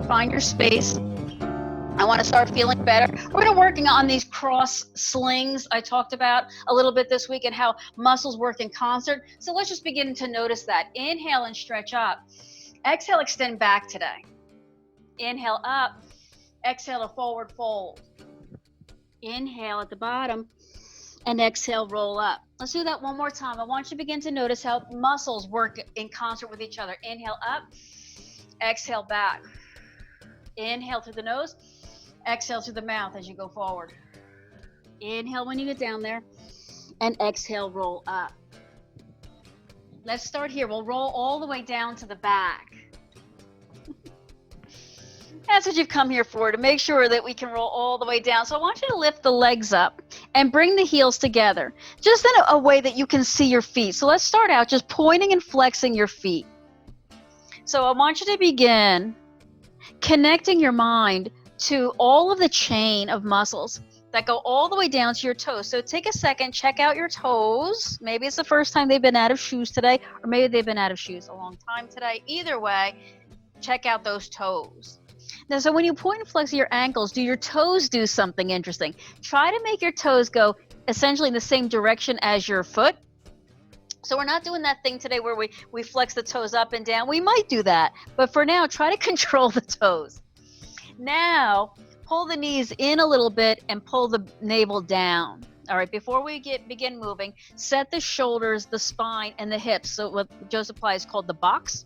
find your space. I want to start feeling better. We're going to working on these cross slings I talked about a little bit this week and how muscles work in concert. So let's just begin to notice that. Inhale and stretch up. Exhale, extend back today. Inhale up. Exhale to forward fold. Inhale at the bottom and exhale, roll up. Let's do that one more time. I want you to begin to notice how muscles work in concert with each other. Inhale up. Exhale back. Inhale through the nose. Exhale through the mouth as you go forward. Inhale when you get down there, and exhale, roll up. Let's start here. We'll roll all the way down to the back. That's what you've come here for, to make sure that we can roll all the way down. So I want you to lift the legs up and bring the heels together, just in a way that you can see your feet. So let's start out just pointing and flexing your feet. So I want you to begin connecting your mind to all of the chain of muscles that go all the way down to your toes. So take a second, check out your toes. Maybe it's the first time they've been out of shoes today, or maybe they've been out of shoes a long time today. Either way, check out those toes. Now, so when you point and flex your ankles, do your toes do something interesting? Try to make your toes go essentially in the same direction as your foot. So we're not doing that thing today where we flex the toes up and down. We might do that, but for now, try to control the toes. Now, pull the knees in a little bit and pull the navel down. All right, before we begin moving, set the shoulders, the spine, and the hips. So what Joseph Pilates called the box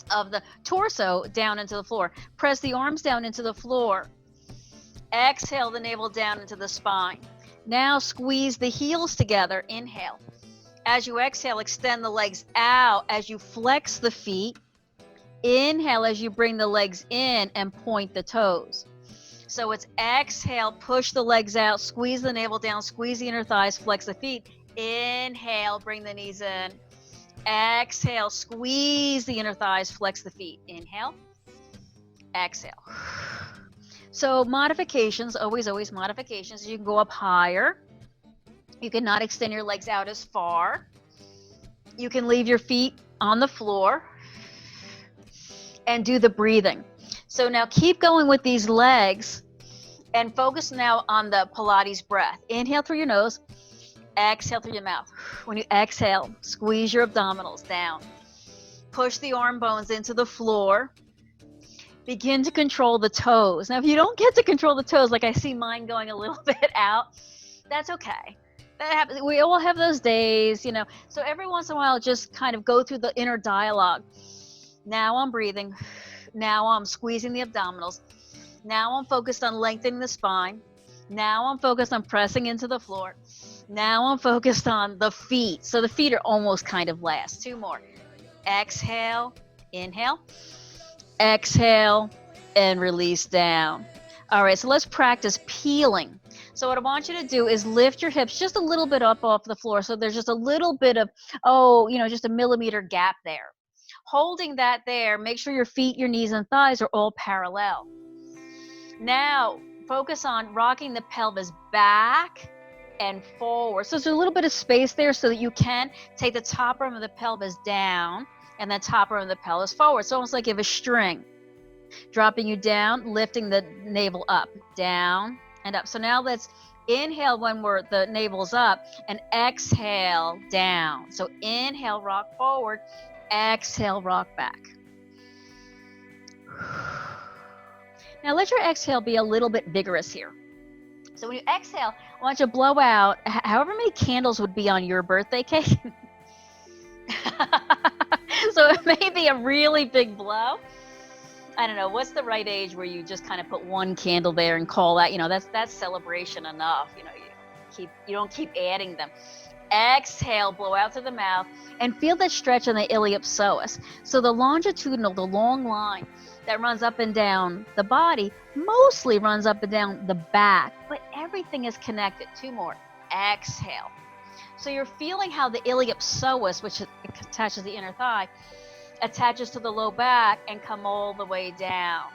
of the torso down into the floor. Press the arms down into the floor. Exhale the navel down into the spine. Now squeeze the heels together. Inhale. As you exhale, extend the legs out as you flex the feet. Inhale as you bring the legs in and point the toes. So it's exhale, push the legs out, squeeze the navel down, squeeze the inner thighs, flex the feet. Inhale, bring the knees in. Exhale, squeeze the inner thighs, flex the feet. Inhale, exhale. So modifications, always modifications. You can go up higher. You can not extend your legs out as far. You can leave your feet on the floor and do the breathing. So now keep going with these legs and focus now on the Pilates breath. Inhale through your nose, exhale through your mouth. When you exhale, squeeze your abdominals down. Push the arm bones into the floor. Begin to control the toes. Now, if you don't get to control the toes, like I see mine going a little bit out, that's okay. That happens. We all have those days, you know. So every once in a while, just kind of go through the inner dialogue. Now I'm breathing. Now I'm squeezing the abdominals. Now I'm focused on lengthening the spine. Now I'm focused on pressing into the floor. Now I'm focused on the feet. So the feet are almost kind of last. Two more. Exhale, inhale, exhale, and release down. All right, so let's practice peeling. So what I want you to do is lift your hips just a little bit up off the floor. So there's just a little bit of, just a millimeter gap there. Holding that there, make sure your feet, your knees, and thighs are all parallel. Now, focus on rocking the pelvis back and forward. So there's a little bit of space there so that you can take the top arm of the pelvis down and the top arm of the pelvis forward. It's almost like you have a string. Dropping you down, lifting the navel up, down, and up. So now let's inhale when the navel's up and exhale down. So inhale, rock forward. Exhale, rock back. Now let your exhale be a little bit vigorous here. So when you exhale, I want you to blow out however many candles would be on your birthday cake. So it may be a really big blow. I don't know, what's the right age where you just kind of put one candle there and call that, that's celebration enough. You don't keep adding them. Exhale, blow out through the mouth, and feel that stretch on the iliopsoas. So the longitudinal, the long line that runs up and down the body, mostly runs up and down the back, but everything is connected. Two more. Exhale. So you're feeling how the iliopsoas, which attaches the inner thigh, attaches to the low back and come all the way down.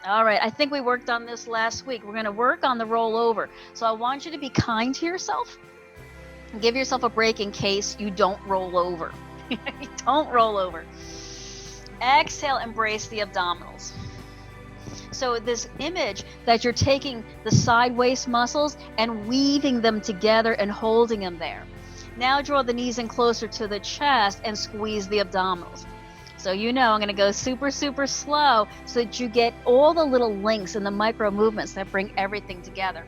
All right, I think we worked on this last week. We're going to work on the rollover. So I want you to be kind to yourself. Give yourself a break in case you don't roll over. Don't roll over. Exhale, embrace the abdominals. So this image that you're taking the side waist muscles and weaving them together and holding them there. Now draw the knees in closer to the chest and squeeze the abdominals. So I'm going to go super, super slow so that you get all the little links and the micro movements that bring everything together.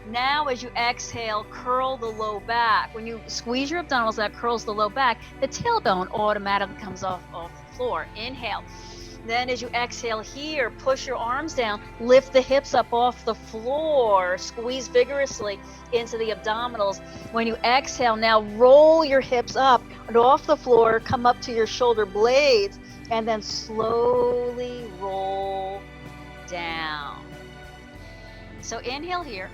Now, as you exhale, curl the low back. When you squeeze your abdominals, that curls the low back. The tailbone automatically comes off the floor. Inhale. Then as you exhale here, push your arms down, lift the hips up off the floor, squeeze vigorously into the abdominals. When you exhale, now roll your hips up and off the floor, come up to your shoulder blades, and then slowly roll down. So inhale here.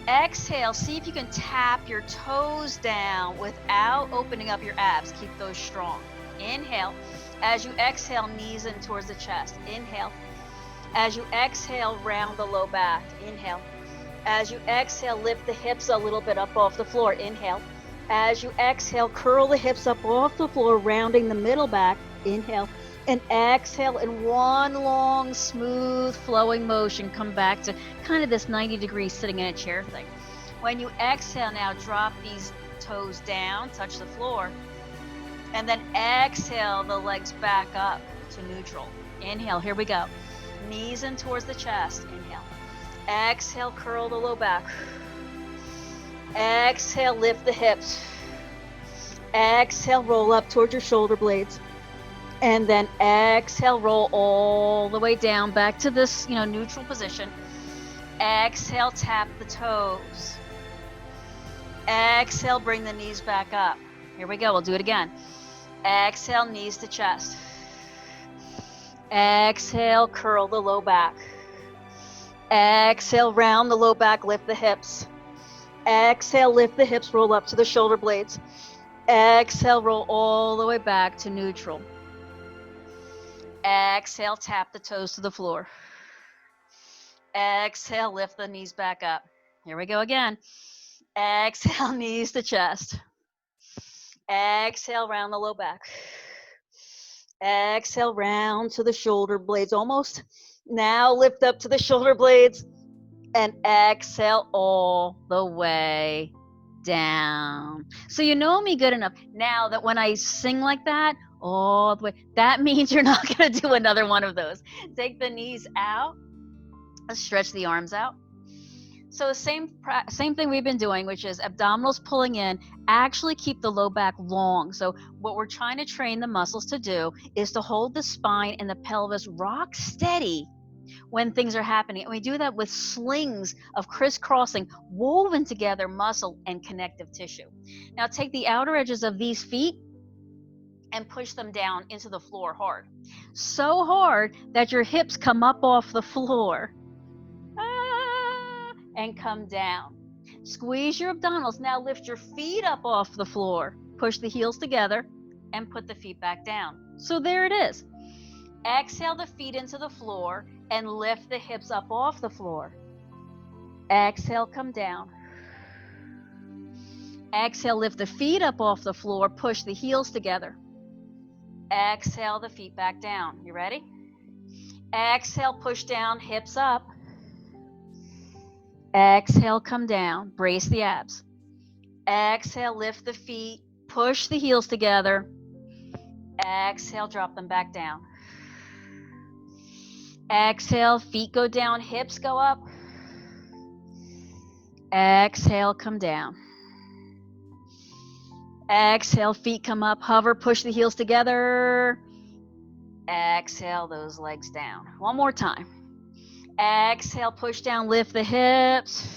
Exhale, see if you can tap your toes down without opening up your abs. Keep those strong. Inhale. As you exhale, knees in towards the chest. Inhale. As you exhale, round the low back. Inhale. As you exhale, lift the hips a little bit up off the floor. Inhale. As you exhale, curl the hips up off the floor, rounding the middle back. Inhale. And exhale in one long, smooth, flowing motion. Come back to kind of this 90 degrees sitting in a chair thing. When you exhale now, drop these toes down, touch the floor. And then exhale the legs back up to neutral. Inhale, here we go. Knees in towards the chest. Inhale. Exhale, curl the low back. Exhale, lift the hips. Exhale, roll up towards your shoulder blades. And then exhale, roll all the way down back to this, neutral position. Exhale, tap the toes. Exhale, bring the knees back up. Here we go, we'll do it again. Exhale, knees to chest. Exhale, curl the low back. Exhale, round the low back, lift the hips. Exhale, lift the hips, roll up to the shoulder blades. Exhale, roll all the way back to neutral. Exhale, tap the toes to the floor. Exhale, lift the knees back up. Here we go again. Exhale, knees to chest. Exhale, round the low back. Exhale, round to the shoulder blades, almost. Now lift up to the shoulder blades and exhale all the way down. So you know me good enough now that when I sing like that, all the way, that means you're not going to do another one of those. Take the knees out, stretch the arms out. So the same thing we've been doing, which is abdominals pulling in, actually keep the low back long. So what we're trying to train the muscles to do is to hold the spine and the pelvis rock steady when things are happening. And we do that with slings of crisscrossing, woven together muscle and connective tissue. Now take the outer edges of these feet and push them down into the floor hard. So hard that your hips come up off the floor. And come down. Squeeze your abdominals. Now lift your feet up off the floor. Push the heels together and put the feet back down. So there it is. Exhale the feet into the floor and lift the hips up off the floor. Exhale, come down. Exhale, lift the feet up off the floor. Push the heels together. Exhale the feet back down. You ready? Exhale, push down, hips up. Exhale, come down, brace the abs. Exhale, lift the feet, push the heels together. Exhale, drop them back down. Exhale, feet go down, hips go up. Exhale, come down. Exhale, feet come up, hover, push the heels together. Exhale, those legs down. One more time. Exhale, push down, lift the hips.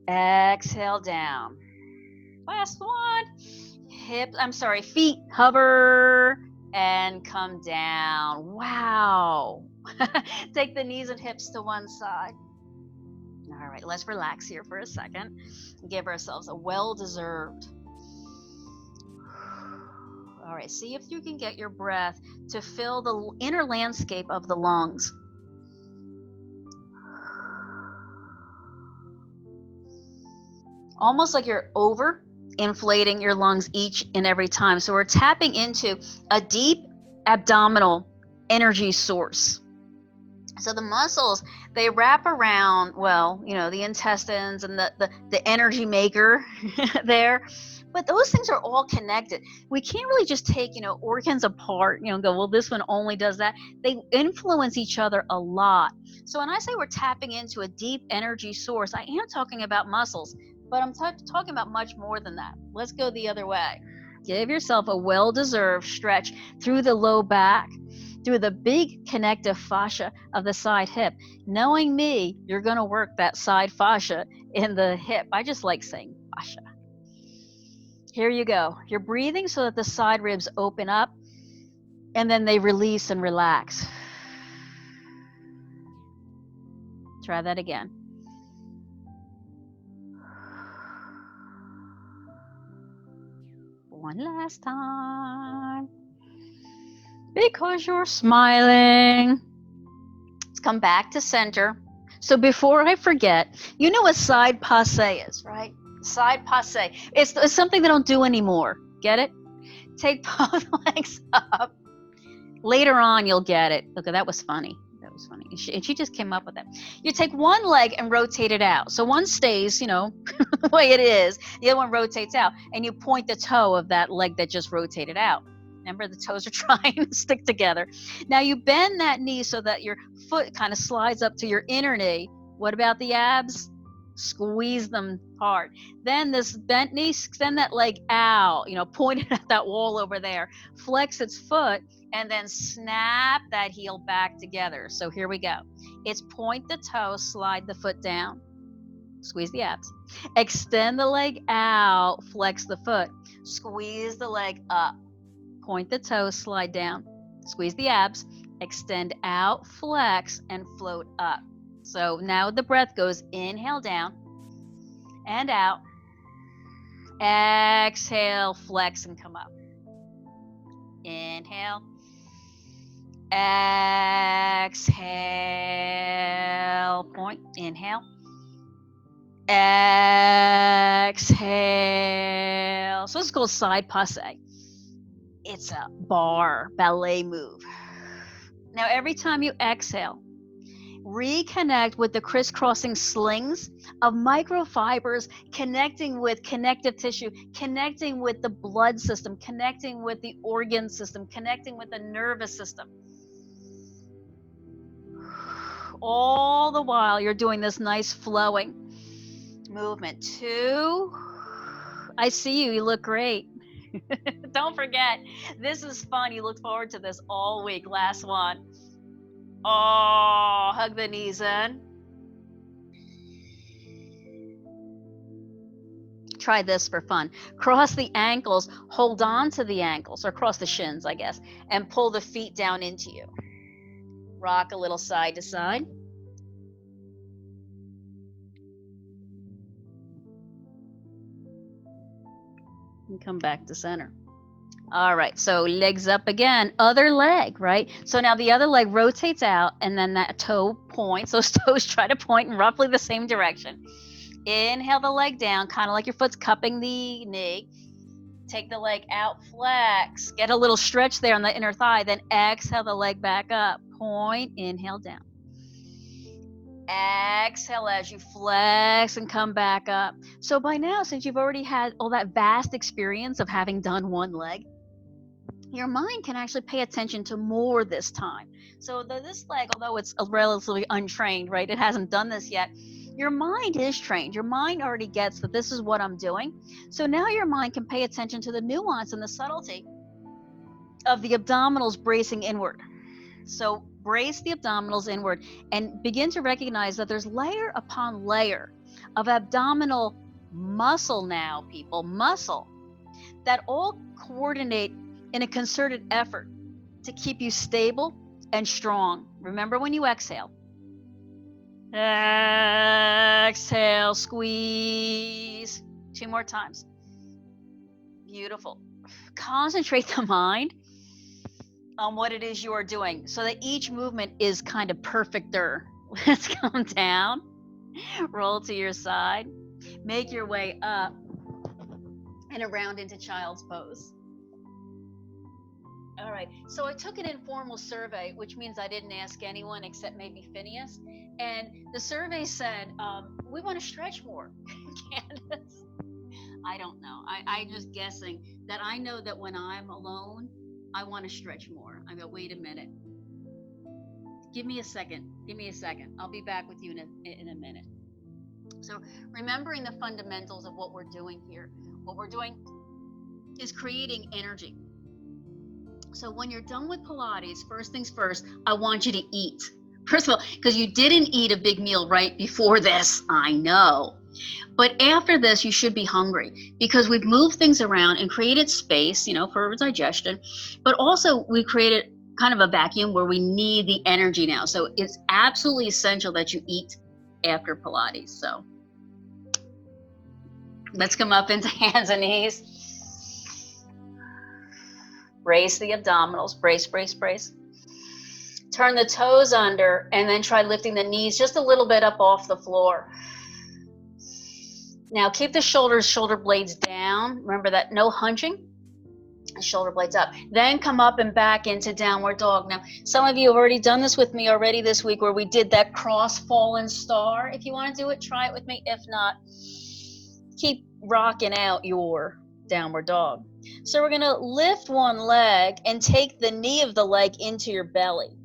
Exhale, down. Last one. Feet hover and come down. Wow. Take the knees and hips to one side. All right, let's relax here for a second and give ourselves a well-deserved. All right, see if you can get your breath to fill the inner landscape of the lungs. Almost like you're over inflating your lungs each and every time. So we're tapping into a deep abdominal energy source. So the muscles, they wrap around, well, the intestines and the energy maker there. But those things are all connected. We can't really just take, organs apart, and go, well, this one only does that. They influence each other a lot. So when I say we're tapping into a deep energy source, I am talking about muscles, but I'm talking about much more than that. Let's go the other way. Give yourself a well-deserved stretch through the low back, through the big connective fascia of the side hip. Knowing me, you're going to work that side fascia in the hip. I just like saying fascia. Here you go. You're breathing so that the side ribs open up and then they release and relax. Try that again. One last time. Because you're smiling. Let's come back to center. So before I forget, you know what side passe is, right? Side passe. It's something they don't do anymore. Get it? Take both legs up. Later on, you'll get it. Look, that was funny. That was funny. And she just came up with that. You take one leg and rotate it out. So one stays, the way it is. The other one rotates out. And you point the toe of that leg that just rotated out. Remember, the toes are trying to stick together. Now you bend that knee so that your foot kind of slides up to your inner knee. What about the abs? Squeeze them hard. Then this bent knee, extend that leg out, point it at that wall over there. Flex its foot and then snap that heel back together. So here we go. It's point the toe, slide the foot down. Squeeze the abs. Extend the leg out, flex the foot. Squeeze the leg up. Point the toe, slide down. Squeeze the abs. Extend out, flex, and float up. So now the breath goes inhale down and out. Exhale, flex and come up. Inhale. Exhale, point. Inhale. Exhale. So this is called side passe. It's a ballet move. Now every time you exhale, reconnect with the crisscrossing slings of microfibers, connecting with connective tissue, connecting with the blood system, connecting with the organ system, connecting with the nervous system. All the while you're doing this nice flowing movement. 2. I see you. You look great. Don't forget, this is fun. You look forward to this all week. Last one. Oh, hug the knees in. Try this for fun. Cross the ankles, hold on to the ankles, or cross the shins, I guess, and pull the feet down into you. Rock a little side to side. And come back to center. All right, so legs up again, other leg, right? So now the other leg rotates out and then that toe points. Those toes try to point in roughly the same direction. Inhale the leg down, kind of like your foot's cupping the knee. Take the leg out, flex. Get a little stretch there on the inner thigh. Then exhale the leg back up. Point, inhale down. Exhale as you flex and come back up. So by now, since you've already had all that vast experience of having done one leg, your mind can actually pay attention to more this time. So this leg, although it's relatively untrained, right? It hasn't done this yet. Your mind is trained. Your mind already gets that this is what I'm doing. So now your mind can pay attention to the nuance and the subtlety of the abdominals bracing inward. So brace the abdominals inward and begin to recognize that there's layer upon layer of abdominal muscle now, people, muscle, that all coordinate in a concerted effort to keep you stable and strong. Remember when you exhale. Exhale, squeeze. 2 more times. Beautiful. Concentrate the mind on what it is you are doing so that each movement is kind of perfecter. Let's come down, roll to your side, make your way up and around into child's pose. All right. So I took an informal survey, which means I didn't ask anyone except maybe Phineas. And the survey said, we want to stretch more. Candace, I don't know. I'm just guessing that I know that when I'm alone, I want to stretch more. I go, wait a minute. Give me a second. Give me a second. I'll be back with you in a minute. So remembering the fundamentals of what we're doing here. What we're doing is creating energy. So when you're done with Pilates, first things first, I want you to eat. First of all, because you didn't eat a big meal right before this, I know. But after this, you should be hungry because we've moved things around and created space, for digestion. But also we created kind of a vacuum where we need the energy now. So it's absolutely essential that you eat after Pilates. So let's come up into hands and knees. Brace the abdominals, brace, brace, brace. Turn the toes under and then try lifting the knees just a little bit up off the floor. Now keep the shoulder blades down. Remember that, no hunching. Shoulder blades up. Then come up and back into downward dog. Now, some of you have already done this with me already this week where we did that cross fallen star. If you want to do it, try it with me. If not, keep rocking out your downward dog. So we're going to lift one leg and take the knee of the leg into your belly.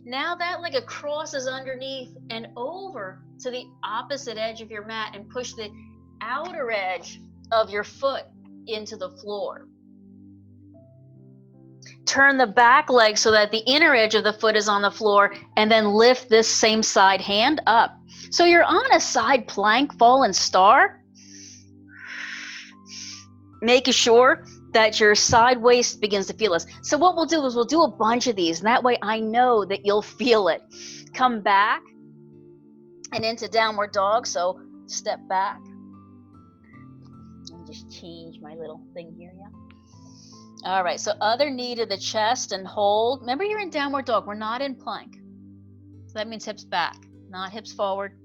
Now that leg crosses underneath and over to the opposite edge of your mat and push the outer edge of your foot into the floor. Turn the back leg so that the inner edge of the foot is on the floor and then lift this same side hand up. So you're on a side plank fallen star, making sure that your side waist begins to feel this. So what we'll do is we'll do a bunch of these, and that way I know that you'll feel it. Come back and into downward dog, so step back. Let me just change my little thing here, yeah? All right, so other knee to the chest and hold. Remember, you're in downward dog. We're not in plank. So that means hips back, not hips forward.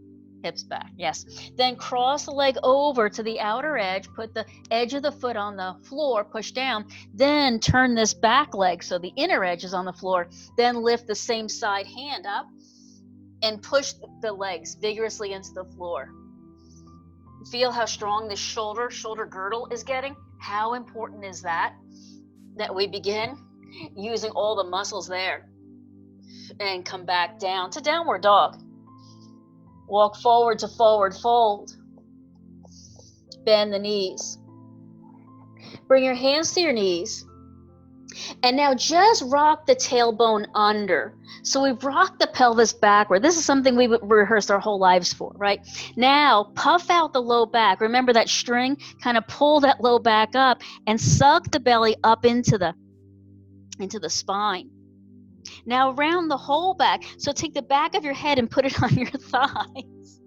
Hips back, yes. Then cross the leg over to the outer edge, put the edge of the foot on the floor, push down, then turn this back leg so the inner edge is on the floor, then lift the same side hand up and push the legs vigorously into the floor. Feel how strong this shoulder girdle is getting? How important is that we begin using all the muscles there and come back down to downward dog. Walk forward to forward fold. Bend the knees. Bring your hands to your knees. And now just rock the tailbone under. So we've rocked the pelvis backward. This is something we've rehearsed our whole lives for, right? Now puff out the low back. Remember that string? Kind of pull that low back up and suck the belly up into the spine. Now round the whole back. So take the back of your head and put it on your thighs.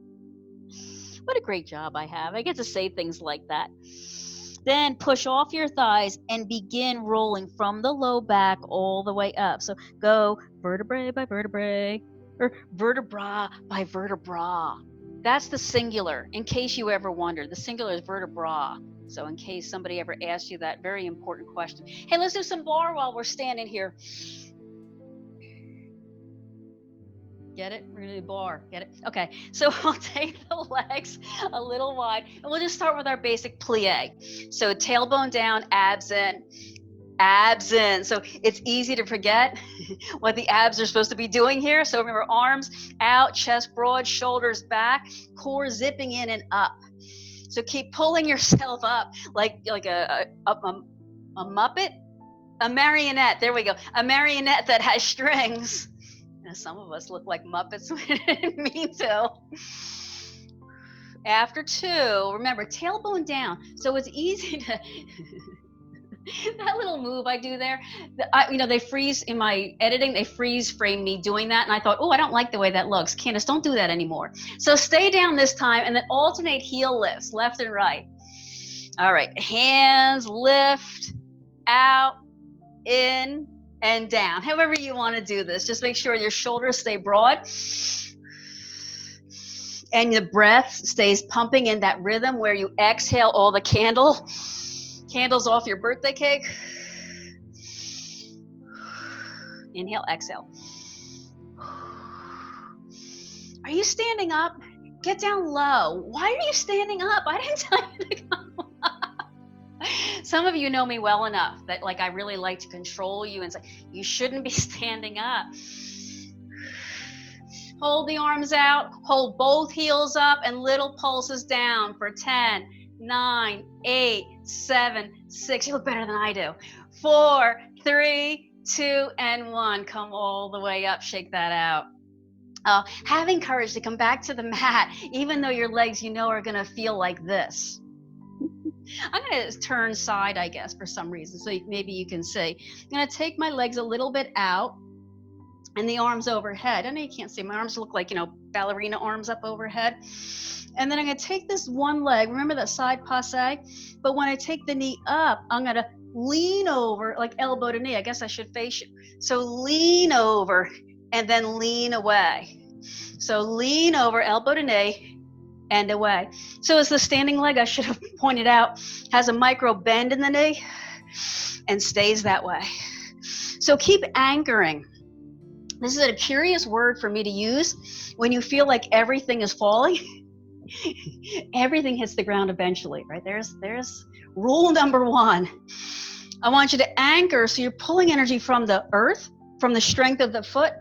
What a great job I have. I get to say things like that. Then push off your thighs and begin rolling from the low back all the way up. So go vertebrae by vertebrae, or vertebra by vertebra. That's the singular, in case you ever wondered. The singular is vertebra. So in case somebody ever asked you that very important question. Hey, let's do some bar while we're standing here. Get it? We're going to do bar. Get it? Okay. So we'll take the legs a little wide, and we'll just start with our basic plie. So tailbone down, abs in, abs in. So it's easy to forget what the abs are supposed to be doing here. So remember, arms out, chest broad, shoulders back, core zipping in and up. So keep pulling yourself up like a Muppet, a marionette. There we go. A marionette that has strings. Some of us look like Muppets. We didn't mean to. After 2, remember, tailbone down. So it's easy to, that little move I do there, they freeze in my editing, they freeze frame me doing that. And I thought, I don't like the way that looks. Candace, don't do that anymore. So stay down this time and then alternate heel lifts, left and right. All right, hands lift, out, in, and down. However you want to do this, just make sure your shoulders stay broad and the breath stays pumping in that rhythm where you exhale all the candles off your birthday cake. Inhale, exhale. Are you standing up? Get down low. Why are you standing up? I didn't tell you to come up. Some of you know me well enough that like I really like to control you and say, you shouldn't be standing up. Hold the arms out, hold both heels up and little pulses down for 10, 9, 8, 7, 6. You look better than I do. 4, 3, 2, and 1. Come all the way up, shake that out. Having courage to come back to the mat, even though your legs, you know, are gonna feel like this. I'm gonna turn side, I guess, for some reason, so maybe you can see. I'm gonna take my legs a little bit out and the arms overhead. I know you can't see, my arms look like, you know, ballerina arms up overhead. And then I'm gonna take this one leg, remember that side passe? But when I take the knee up, I'm gonna lean over, like elbow to knee. I guess I should face you. So lean over and then lean away. So lean over, elbow to knee, and away. So as the standing leg, I should have pointed out, has a micro bend in the knee and stays that way. So keep anchoring. This is a curious word for me to use when you feel like everything is falling. Everything hits the ground eventually, right? There's rule number 1. I want you to anchor, so you're pulling energy from the earth, from the strength of the foot,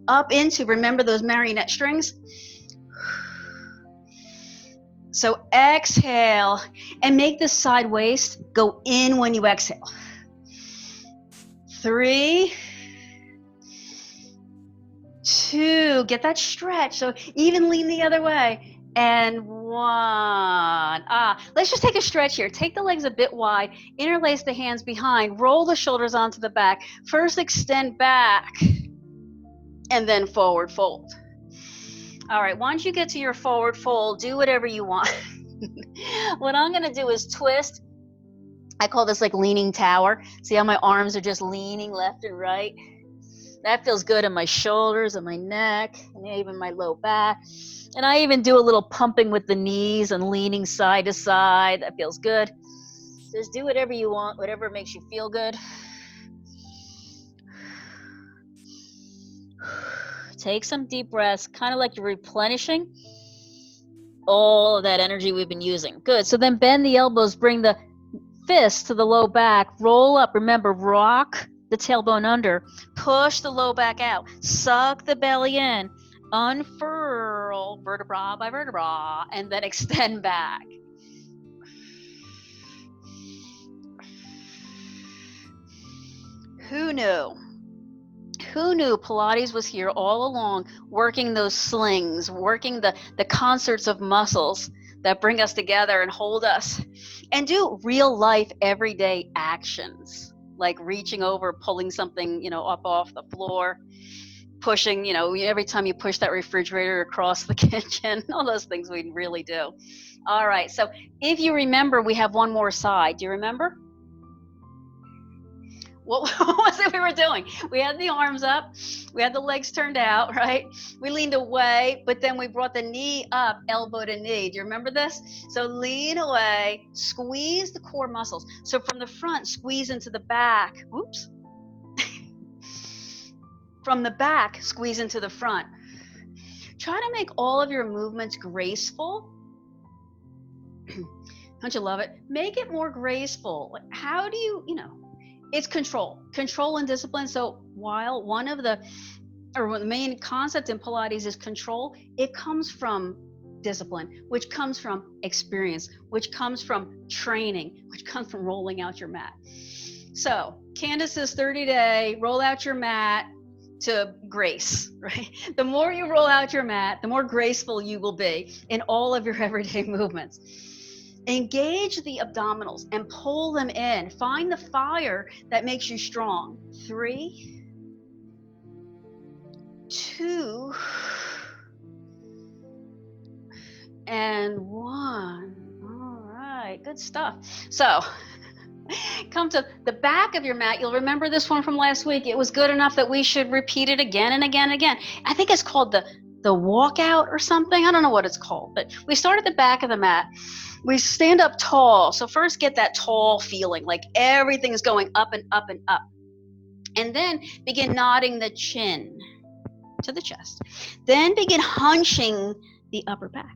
up into, remember those marionette strings? So exhale and make the side waist go in when you exhale. 3, 2, get that stretch. So even lean the other way. And 1. Let's just take a stretch here. Take the legs a bit wide, interlace the hands behind, roll the shoulders onto the back. First extend back and then forward fold. All right, once you get to your forward fold, do whatever you want. What I'm gonna do is twist. I call this like leaning tower. See how my arms are just leaning left and right? That feels good in my shoulders and my neck and even my low back. And I even do a little pumping with the knees and leaning side to side. That feels good. Just do whatever you want, whatever makes you feel good. Take some deep breaths, kind of like you're replenishing all of that energy we've been using. Good. So then bend the elbows, bring the fists to the low back, roll up. Remember, rock the tailbone under, push the low back out, suck the belly in, unfurl vertebra by vertebra, and then extend back. Who knew? Who knew Pilates was here all along, working those slings, working the concerts of muscles that bring us together and hold us, and do real life everyday actions like reaching over, pulling something, you know, up off the floor, pushing, you know, every time you push that refrigerator across the kitchen, all those things we really do. All right, so if you remember, we have one more side. Do you remember? What was it we were doing? We had the arms up, we had the legs turned out, right? We leaned away, but then we brought the knee up, elbow to knee. Do you remember this? So lean away, squeeze the core muscles. So from the front, squeeze into the back. Oops. From the back, squeeze into the front. Try to make all of your movements graceful. Don't you love it? Make it more graceful. Like, how do you, it's control and discipline. So while the main concept in Pilates is control, it comes from discipline, which comes from experience, which comes from training, which comes from rolling out your mat. So Candace's 30-day roll out your mat to grace, right? The more you roll out your mat, the more graceful you will be in all of your everyday movements. Engage the abdominals and pull them in. Find the fire that makes you strong. 3, 2, and 1. All right, good stuff. So come to the back of your mat. You'll remember this one from last week. It was good enough that we should repeat it again and again and again. I think it's called the walkout or something. I don't know what it's called, but we start at the back of the mat. We stand up tall. So first get that tall feeling, like everything is going up and up and up. And then begin nodding the chin to the chest. Then begin hunching the upper back.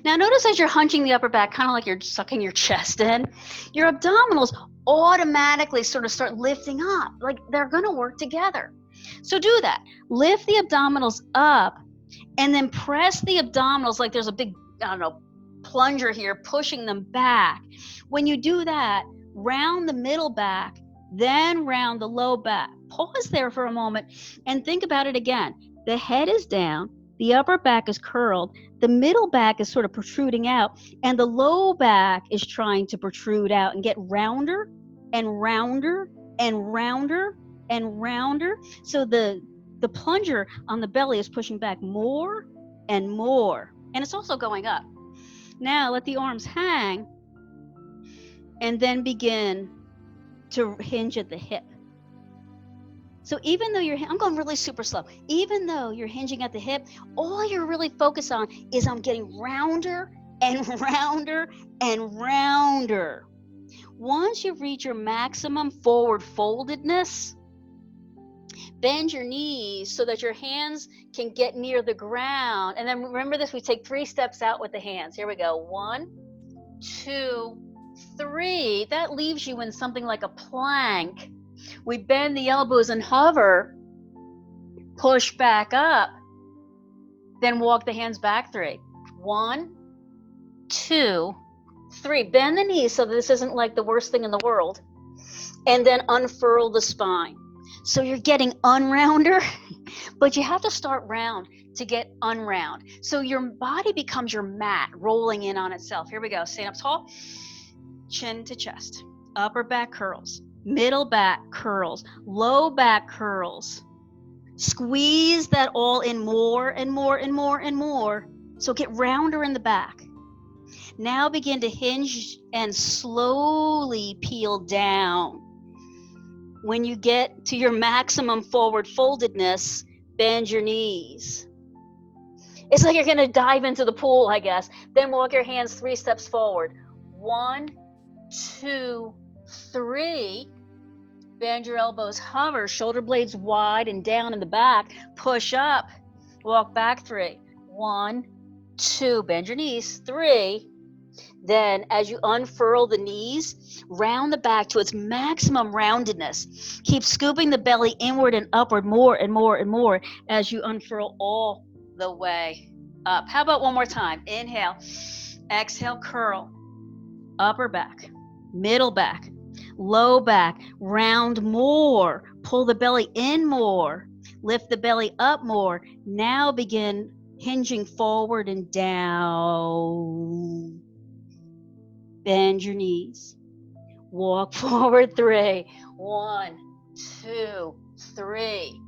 Now notice as you're hunching the upper back, kind of like you're sucking your chest in, your abdominals automatically sort of start lifting up, like they're going to work together. So do that. Lift the abdominals up and then press the abdominals like there's a big, plunger here pushing them back. When you do that, round the middle back, then round the low back. Pause there for a moment and think about it again. The head is down, the upper back is curled, the middle back is sort of protruding out, and the low back is trying to protrude out and get rounder and rounder and rounder and rounder. So the plunger on the belly is pushing back more and more, and it's also going up. Now let the arms hang and then begin to hinge at the hip. So even though I'm going really super slow, even though you're hinging at the hip, all you're really focused on is I'm getting rounder and rounder and rounder. Once you reach your maximum forward foldedness, bend your knees so that your hands can get near the ground. And then remember this, we take 3 steps out with the hands. Here we go. 1, 2, 3. That leaves you in something like a plank. We bend the elbows and hover, push back up, then walk the hands back 3. 1, 2, 3. Bend the knees so that this isn't like the worst thing in the world. And then unfurl the spine. So you're getting unrounder, but you have to start round to get unround. So your body becomes your mat, rolling in on itself. Here we go. Stand up tall, chin to chest, upper back curls, middle back curls, low back curls. Squeeze that all in more and more and more and more. So get rounder in the back. Now begin to hinge and slowly peel down. When you get to your maximum forward foldedness, bend your knees. It's like you're going to dive into the pool, I guess. Then walk your hands 3 steps forward. 1, 2, 3. Bend your elbows, hover, shoulder blades wide and down in the back. Push up, walk back 3. 1, 2, bend your knees, 3. Then as you unfurl the knees, round the back to its maximum roundedness. Keep scooping the belly inward and upward more and more and more as you unfurl all the way up. How about one more time? Inhale, exhale, curl, upper back, middle back, low back, round more, pull the belly in more, lift the belly up more. Now begin hinging forward and down. Bend your knees. Walk forward 3. 1, 2, 3.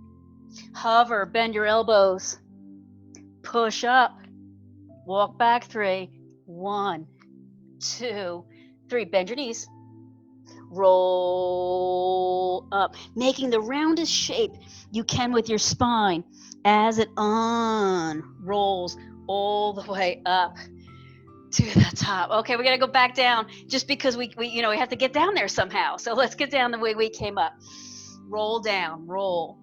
Hover, bend your elbows. Push up. Walk back 3. 1, 2, 3. Bend your knees. Roll up, making the roundest shape you can with your spine as it unrolls all the way up to the top. Okay, we got to go back down just because we have to get down there somehow. So let's get down the way we came up. Roll down, roll,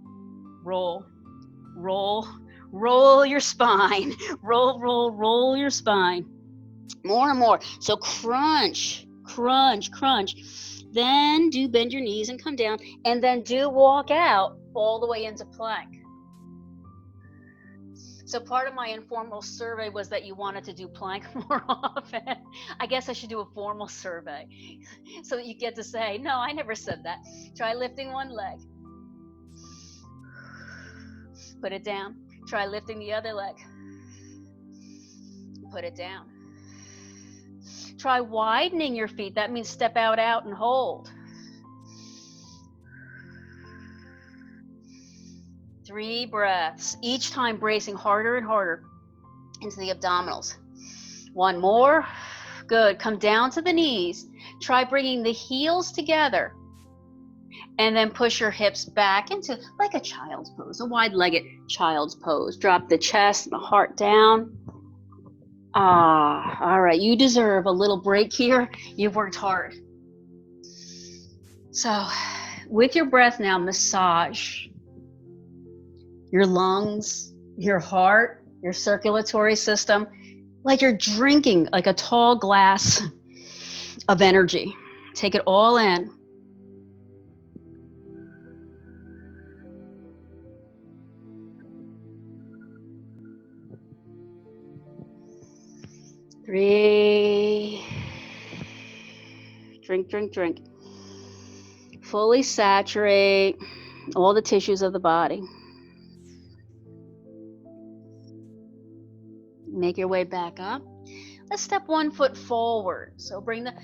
roll, roll, roll your spine. Roll, roll, roll your spine. More and more. So crunch, crunch, crunch. Then do bend your knees and come down, and then do walk out all the way into plank. So part of my informal survey was that you wanted to do plank more often. I guess I should do a formal survey so that you get to say, no, I never said that. Try lifting one leg. Put it down. Try lifting the other leg. Put it down. Try widening your feet. That means step out, and hold. 3 breaths, each time bracing harder and harder into the abdominals. 1 more. Good. Come down to the knees. Try bringing the heels together. And then push your hips back into like a child's pose, a wide-legged child's pose. Drop the chest and the heart down. All right. You deserve a little break here. You've worked hard. So with your breath now, massage your lungs, your heart, your circulatory system, like you're drinking like a tall glass of energy. Take it all in. Breathe. Drink, drink, drink. Fully saturate all the tissues of the body. Make your way back up. Let's step 1 foot forward. So bring the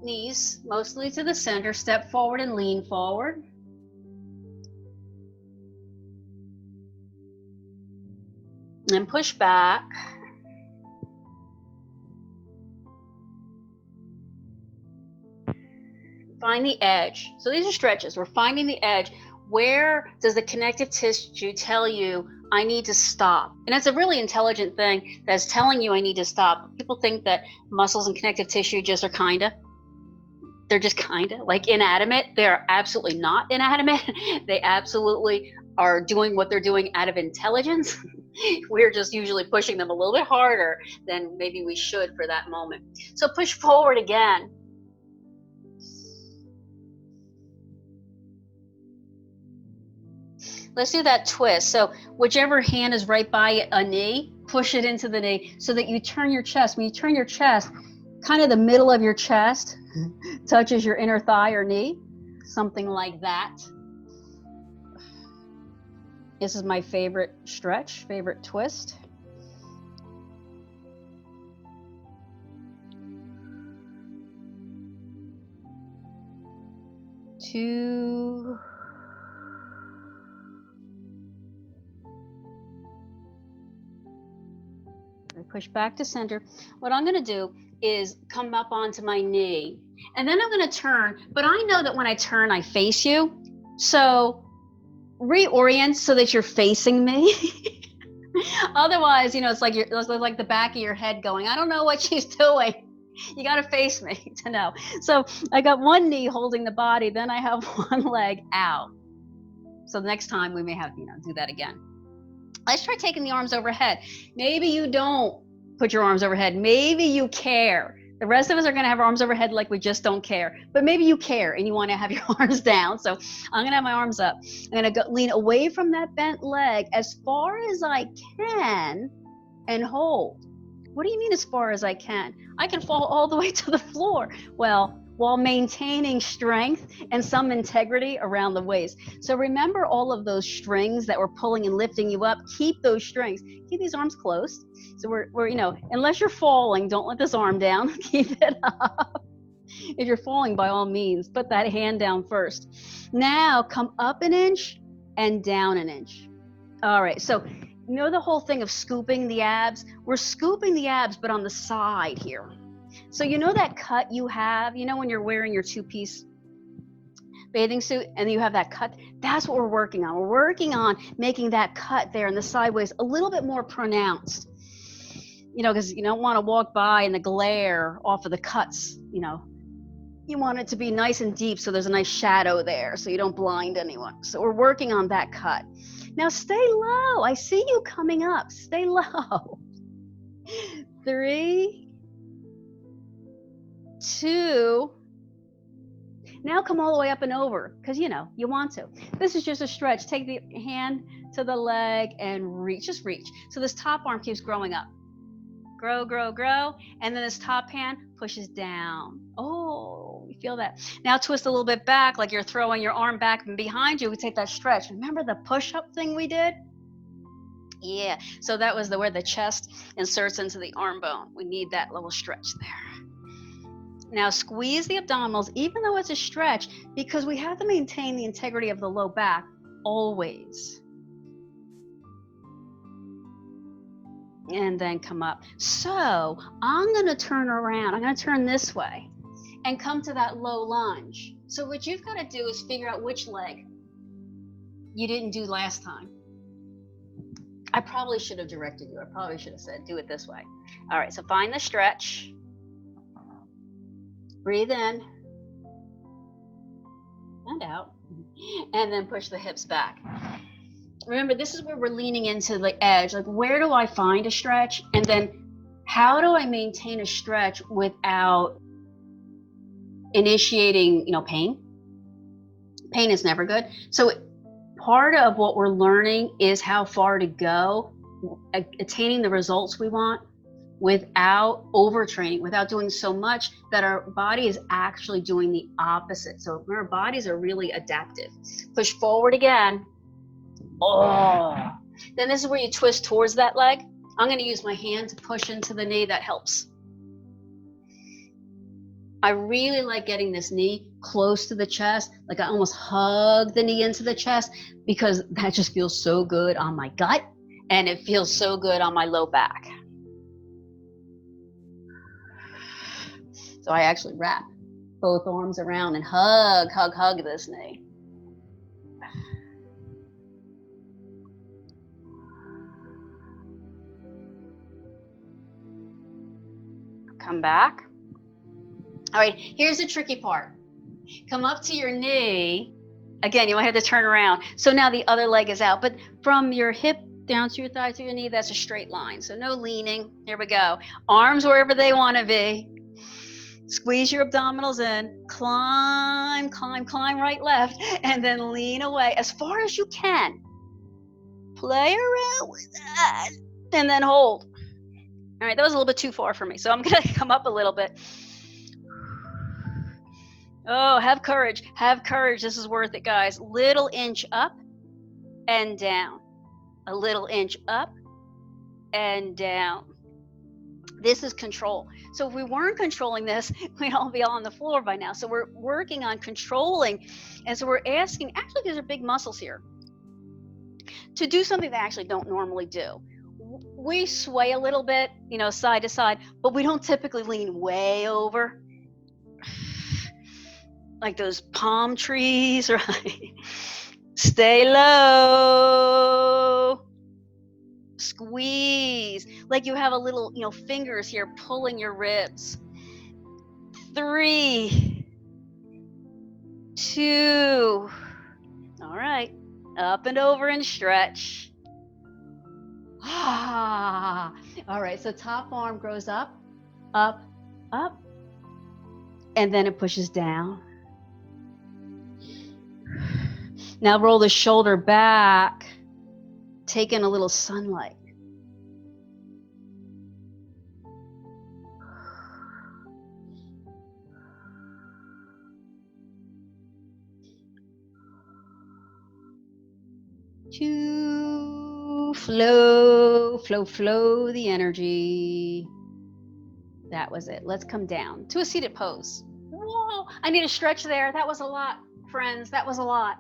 knees mostly to the center. Step forward and lean forward. And push back. Find the edge. So these are stretches. We're finding the edge. Where does the connective tissue tell you I need to stop? And it's a really intelligent thing that's telling you I need to stop. People think that muscles and connective tissue just are they're just like inanimate. They're absolutely not inanimate. They absolutely are doing what they're doing out of intelligence. We're just usually pushing them a little bit harder than maybe we should for that moment. So push forward again. Let's do that twist. So whichever hand is right by a knee, push it into the knee so that you turn your chest. When you turn your chest, kind of the middle of your chest touches your inner thigh or knee, something like that. This is my favorite stretch, favorite twist. 2. Push back to center. What I'm going to do is come up onto my knee, and then I'm going to turn, but I know that when I turn, I face you. So reorient so that you're facing me. Otherwise, it's like it's like the back of your head going, I don't know what she's doing. You got to face me to know. So I got one knee holding the body, then I have one leg out. So next time we may have, do that again. Let's try taking the arms overhead. Maybe you don't put your arms overhead. Maybe you care. The rest of us are going to have arms overhead like we just don't care. But maybe you care and you want to have your arms down. So I'm going to have my arms up. I'm going to lean away from that bent leg as far as I can and hold. What do you mean as far as I can? I can fall all the way to the floor. Well, while maintaining strength and some integrity around the waist. So remember all of those strings that were pulling and lifting you up. Keep those strings. Keep these arms close. So we're unless you're falling, don't let this arm down. Keep it up. If you're falling, by all means, put that hand down first. Now come up an inch and down an inch. All right, so the whole thing of scooping the abs? We're scooping the abs, but on the side here. So that cut you have, when you're wearing your 2-piece bathing suit and you have that cut, that's what we're working on. We're working on making that cut there in the sideways a little bit more pronounced, because you don't want to walk by in the glare off of the cuts, You want it to be nice and deep so there's a nice shadow there so you don't blind anyone. So we're working on that cut. Now stay low. I see you coming up. Stay low. 3, 2. Now come all the way up and over because you want to. This is just a stretch. Take the hand to the leg and reach. Just reach. So this top arm keeps growing up. Grow, grow, grow. And then this top hand pushes down. Oh, you feel that. Now twist a little bit back like you're throwing your arm back and behind you. We take that stretch. Remember the push-up thing we did? Yeah. So that was where the chest inserts into the arm bone. We need that little stretch there. Now squeeze the abdominals, even though it's a stretch, because we have to maintain the integrity of the low back always. And then come up. So I'm going to turn around. I'm going to turn this way and come to that low lunge. So what you've got to do is figure out which leg you didn't do last time. I probably should have directed you. I probably should have said, do it this way. All right, so find the stretch. Breathe in and out, and then push the hips back. Remember, this is where we're leaning into the edge. Like, where do I find a stretch? And then how do I maintain a stretch without initiating, pain? Pain is never good. So part of what we're learning is how far to go, attaining the results we want without overtraining, without doing so much that our body is actually doing the opposite. So our bodies are really adaptive. Push forward again. Oh, then this is where you twist towards that leg. I'm going to use my hand to push into the knee. That helps. I really like getting this knee close to the chest, like I almost hug the knee into the chest, because that just feels so good on my gut, and it feels so good on my low back. So I actually wrap both arms around and hug this knee. Come back. All right, here's the tricky part. Come up to your knee. Again, you might have to turn around. So now the other leg is out, but from your hip down to your thigh to your knee, that's a straight line. So no leaning. Here we go. Arms wherever they want to be. Squeeze your abdominals in. Climb right, left, and then lean away as far as you can. Play around with that, and then hold. All right, that was a little bit too far for me, so I'm going to come up a little bit. Oh, have courage. Have courage. This is worth it, guys. Little inch up and down. A little inch up and down. This is control. So if we weren't controlling this, we'd all be on the floor by now. So we're working on controlling. And so we're asking, actually, these are big muscles here, to do something they actually don't normally do. We sway a little bit, side to side, but we don't typically lean way over. Like those palm trees, right? Stay low. Squeeze. Like you have a little, fingers here pulling your ribs. 3, 2. All right. Up and over and stretch. All right. So top arm grows up, up, up. And then it pushes down. Now roll the shoulder back, take in a little sunlight. To flow the energy. That was it. Let's come down to a seated pose. Whoa, I need a stretch there. That was a lot, friends. That was a lot.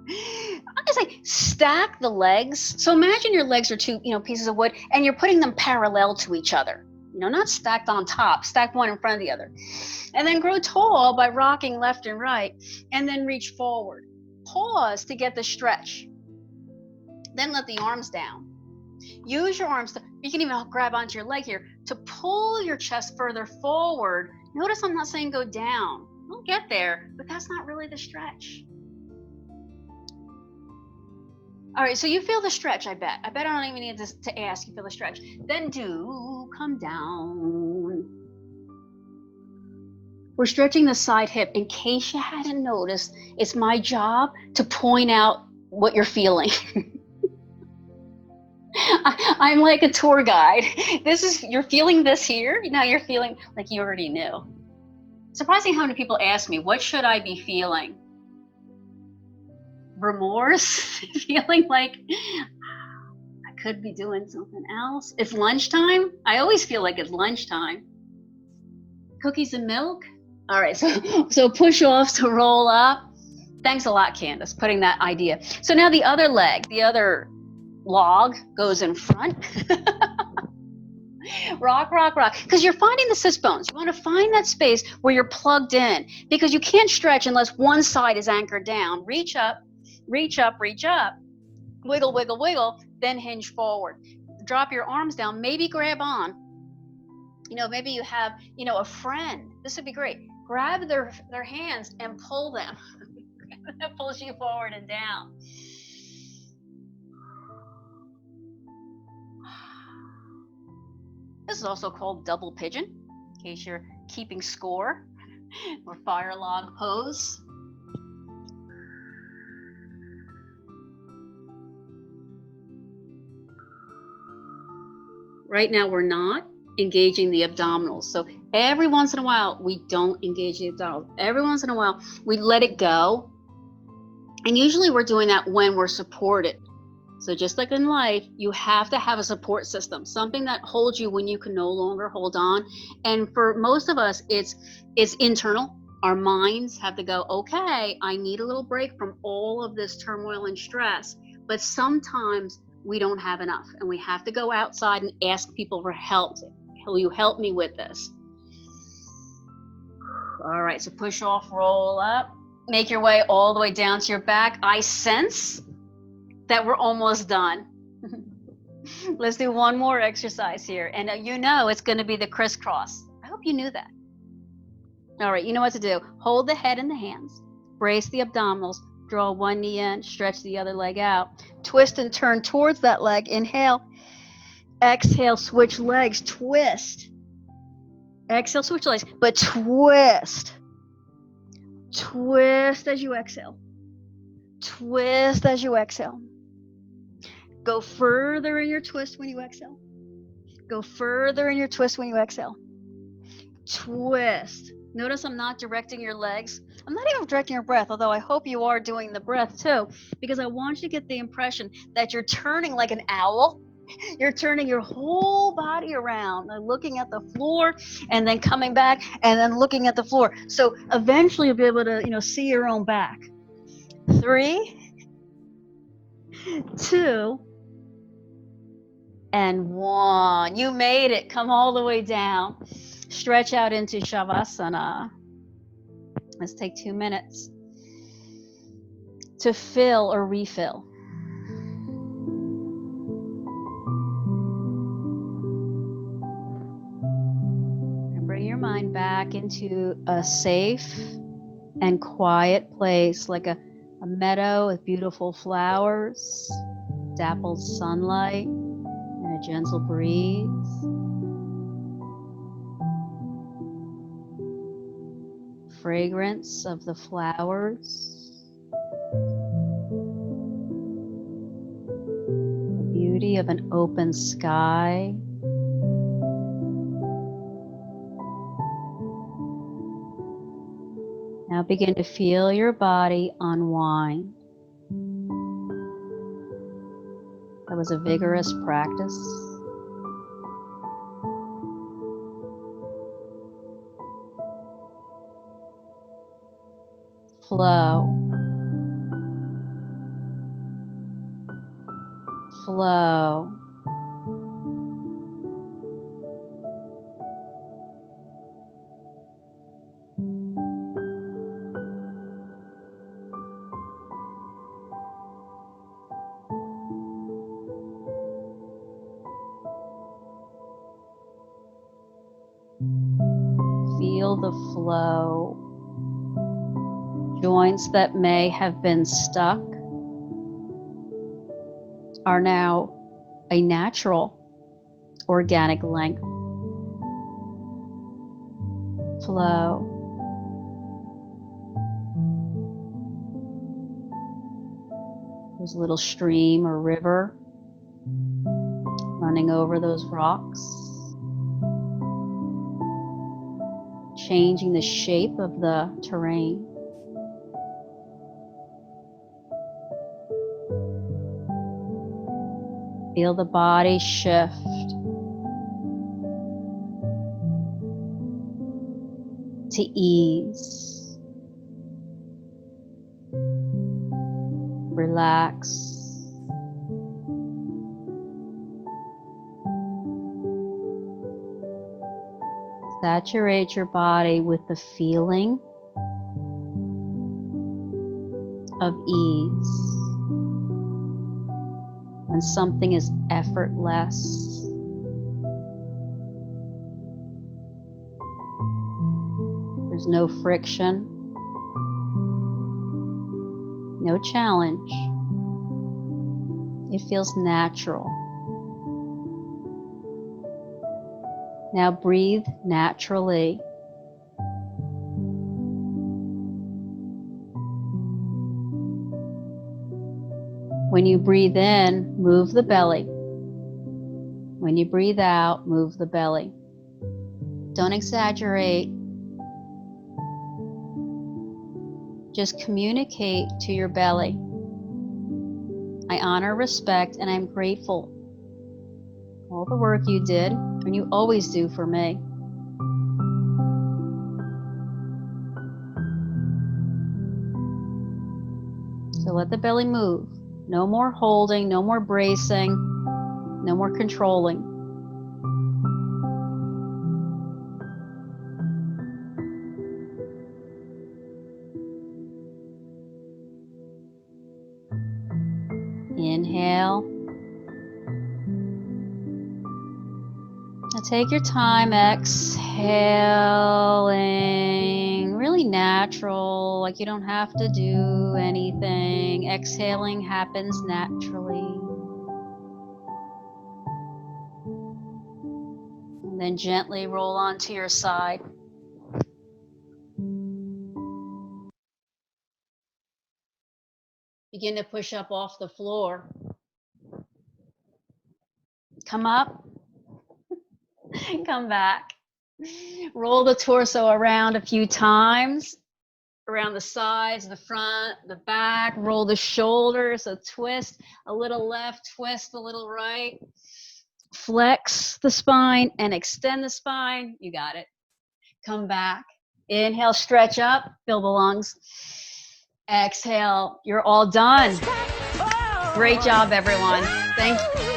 I'm gonna say stack the legs. So imagine your legs are two, pieces of wood, and you're putting them parallel to each other. Not stacked on top, stack one in front of the other. And then grow tall by rocking left and right, and then reach forward. Pause to get the stretch. Then let the arms down. Use your arms you can even grab onto your leg here to pull your chest further forward. Notice I'm not saying go down. We'll get there, but that's not really the stretch. All right, so you feel the stretch, I bet. I don't even need to ask, you feel the stretch. Then come down. We're stretching the side hip. In case you hadn't noticed, it's my job to point out what you're feeling. I'm like a tour guide. You're feeling this here. Now you're feeling like you already knew. Surprising how many people ask me, what should I be feeling? Remorse, feeling like I could be doing something else. It's lunchtime. I always feel like it's lunchtime. Cookies and milk. All right, so push off to roll up. Thanks a lot, Candace, putting that idea. So now the other leg, the other log goes in front. Rock, because you're finding the sit bones. You want to find that space where you're plugged in, because you can't stretch unless one side is anchored down. Reach up, wiggle, then hinge forward. Drop your arms down, maybe grab on. Maybe you have, a friend. This would be great. Grab their hands and pull them. That pulls you forward and down. This is also called double pigeon, in case you're keeping score, or fire log pose. Right now we're not engaging the abdominals. So every once in a while, we don't engage the abdominals. Every once in a while, we let it go. And usually we're doing that when we're supported. So just like in life, you have to have a support system, something that holds you when you can no longer hold on. And for most of us, it's internal. Our minds have to go, okay, I need a little break from all of this turmoil and stress. But sometimes we don't have enough, and we have to go outside and ask people for help. Will you help me with this? All right, so push off, roll up, make your way all the way down to your back. I sense that we're almost done. Let's do one more exercise here. And you know it's going to be the crisscross. I hope you knew that. All right, you know what to do. Hold the head in the hands, brace the abdominals, draw one knee in, stretch the other leg out, twist and turn towards that leg. Inhale, exhale, switch legs, twist. Exhale, switch legs, but twist. Twist as you exhale. Twist as you exhale. Go further in your twist when you exhale. Go further in your twist when you exhale. Twist. Notice I'm not directing your legs. I'm not even directing your breath, although I hope you are doing the breath too, because I want you to get the impression that you're turning like an owl. You're turning your whole body around, looking at the floor and then coming back and then looking at the floor. So eventually you'll be able to, see your own back. 3, 2, and 1. You made it. Come all the way down. Stretch out into Shavasana. Let's take 2 minutes to fill or refill. And bring your mind back into a safe and quiet place, like a meadow with beautiful flowers, dappled sunlight, and a gentle breeze. Fragrance of the flowers. The beauty of an open sky. Now begin to feel your body unwind. That was a vigorous practice. Flow. Flow. Feel the flow. Joints that may have been stuck are now a natural organic length. Flow. There's a little stream or river running over those rocks, changing the shape of the terrain. Feel the body shift. To ease. Relax. Saturate your body with the feeling of ease. When something is effortless, there's no friction, No challenge. It feels natural. Now breathe naturally. When you breathe in, move the belly. When you breathe out, move the belly. Don't exaggerate. Just communicate to your belly. I honor, respect, and I'm grateful. All the work you did, and you always do for me. So let the belly move. No more holding, no more bracing, no more controlling. Inhale. Now take your time exhaling, really natural, like you don't have to do anything. Exhaling happens naturally. And then gently roll onto your side. Begin to push up off the floor. Come up. Come back. Roll the torso around a few times, around the sides, the front, the back. Roll the shoulders, so twist a little left, twist a little right. Flex the spine and extend the spine. You got it. Come back. Inhale, stretch up, fill the lungs. Exhale, you're all done. Great job, everyone. Thank you.